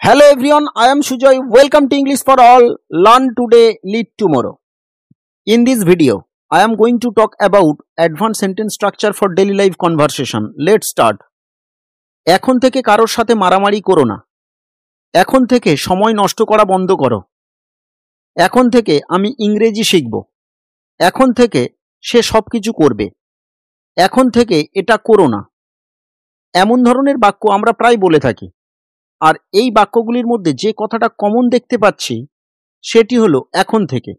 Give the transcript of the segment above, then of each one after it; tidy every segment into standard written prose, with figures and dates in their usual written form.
Hello everyone, I am Sujoy. Welcome to English for All. Learn today, lead tomorrow. In this video, I am going to talk about advanced sentence structure for daily life conversation. Let's start. এখন থেকে কারোর সাথে মারামারি করো না। এখন থেকে সময় নষ্ট করা বন্ধ করো। এখন থেকে আমি ইংরেজি শিখব। এখন থেকে সে সবকিছু করবে। এখন থেকে এটা করো না। এমন ধরনের বাক্য আমরা প্রায় বলে থাকি। আর এই বাক্যগুলির মধ্যে যে কথাটা কমন দেখতে পাচ্ছি সেটি হলো এখন থেকে।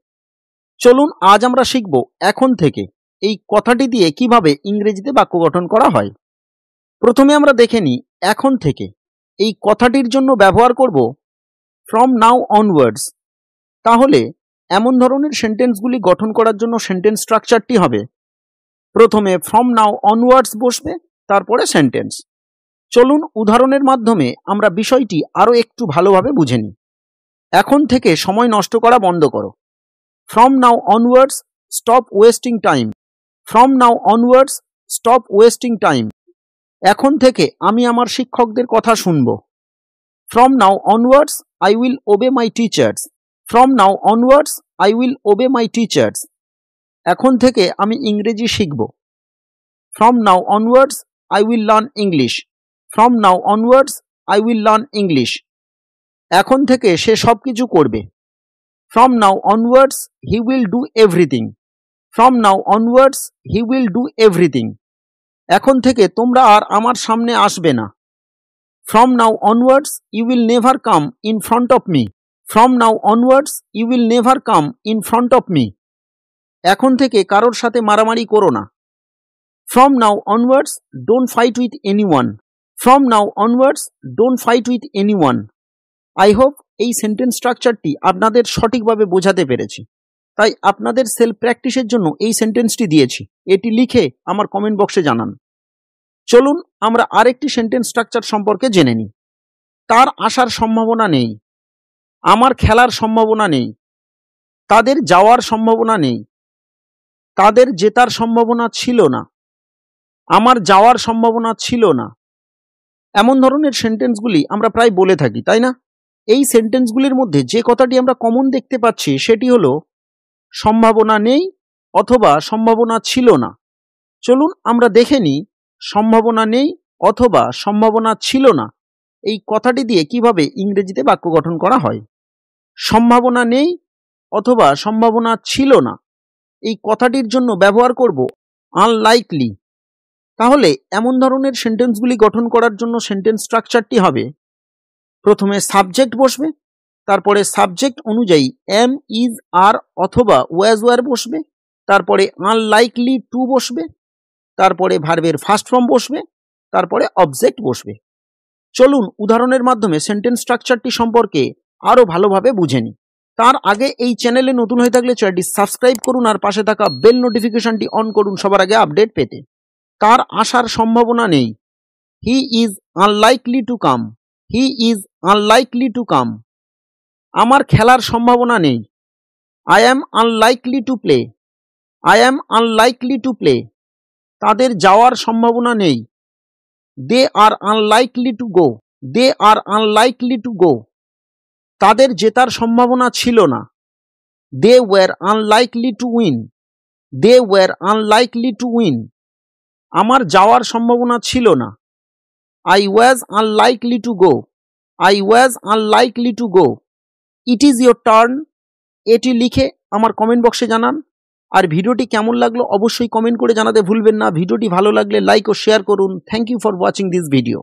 চলুন আজ আমরা শিখব এখন থেকে এই কথাটি দিয়ে কিভাবে ইংরেজিতে বাক্য গঠন করা হয়। প্রথমে আমরা দেখে নিই এখন থেকে এই কথাটির জন্য ব্যবহার করব ফ্রম নাও অনওয়ার্ডস। তাহলে এমন ধরনের সেন্টেন্সগুলি গঠন করার জন্য সেন্টেন্স স্ট্রাকচারটি হবে প্রথমে ফ্রম নাও অনওয়ার্ডস বসবে, তারপরে সেন্টেন্স। চলুন উদাহরণের মাধ্যমে আমরা বিষয়টি আরও একটু ভালোভাবে বুঝে নিই। এখন থেকে সময় নষ্ট করা বন্ধ করো। From now onwards stop wasting time. From now onwards stop wasting time. এখন থেকে আমি আমার শিক্ষকদের কথা শুনব। From now onwards I will obey my teachers. From now onwards I will obey my teachers. এখন থেকে আমি ইংরেজি শিখব। From now onwards I will learn English. From now onwards, I will learn English. এখন থেকে সে সবকিছু করবে। From now onwards, he will do everything. From now onwards, he will do everything. এখন থেকে তোমরা আর আমার সামনে আসবে না। From now onwards, you will never come in front of me. From now onwards, you will never come in front of me. এখন থেকে কারোর সাথে মারামারি করো না। From now onwards, don't fight with anyone. From now onwards, don't fight with anyone. I hope এই sentence স্ট্রাকচারটি আপনাদের সঠিকভাবে বোঝাতে পেরেছি। তাই আপনাদের সেলফ প্র্যাকটিসের জন্য এই সেন্টেন্সটি দিয়েছি। এটি লিখে আমার কমেন্ট বক্সে জানান। চলুন আমরা আরেকটি সেন্টেন্স স্ট্রাকচার সম্পর্কে জেনে নিই। তার আসার সম্ভাবনা নেই। আমার খেলার সম্ভাবনা নেই। তাদের যাওয়ার সম্ভাবনা নেই। তাদের জেতার সম্ভাবনা ছিল না। আমার যাওয়ার সম্ভাবনা ছিল না। এমন ধরনের সেন্টেন্সগুলি আমরা প্রায় বলে থাকি, তাই না? এই সেন্টেন্সগুলির মধ্যে যে কথাটি আমরা কমন দেখতে পাচ্ছি সেটি হলো সম্ভাবনা নেই অথবা সম্ভাবনা ছিল না। চলুন আমরা দেখে নিই সম্ভাবনা নেই অথবা সম্ভাবনা ছিল না এই কথাটি দিয়ে কিভাবে ইংরেজিতে বাক্য গঠন করা হয়। সম্ভাবনা নেই অথবা সম্ভাবনা ছিল না এই কথাটির জন্য ব্যবহার করব আনলাইকলি। তাহলে এমন ধরনের সেন্টেন্সগুলি গঠন করার জন্য সেন্টেন্স স্ট্রাকচারটি হবে প্রথমে সাবজেক্ট বসবে, তারপরে সাবজেক্ট অনুযায়ী এম, ইজ, আর অথবা ওয়াজ ওয়ার বসবে, তারপরে আনলাইকলি টু বসবে, তারপরে ভার্বের ফার্স্ট ফর্ম বসবে, তারপরে অবজেক্ট বসবে। চলুন উদাহরণের মাধ্যমে সেন্টেন্স স্ট্রাকচারটি সম্পর্কে আরও ভালোভাবে বুঝে নিই। তার আগে এই চ্যানেলে নতুন হয়ে থাকলে চ্যানেলটি সাবস্ক্রাইব করুন আর পাশে থাকা বেল নোটিফিকেশনটি অন করুন সবার আগে আপডেট পেতে। তার আসার সম্ভাবনা নেই। He is unlikely to come. He is unlikely to come. আমার খেলার সম্ভাবনা নেই। I am unlikely to play. I am unlikely to play. তাদের যাওয়ার সম্ভাবনা নেই। They are unlikely to go. They are unlikely to go. তাদের জেতার সম্ভাবনা ছিল না। They were unlikely to win. They were unlikely to win. আমার যাওয়ার সম্ভাবনা ছিল না। I was unlikely to go. I was unlikely to go. It is your turn. এটি লিখে আমার কমেন্ট বক্সে জানান। আর ভিডিওটি কেমন লাগলো অবশ্যই কমেন্ট করে জানাতে ভুলবেন না। ভিডিওটি ভালো লাগলে লাইক ও শেয়ার করুন। Thank you for watching this video.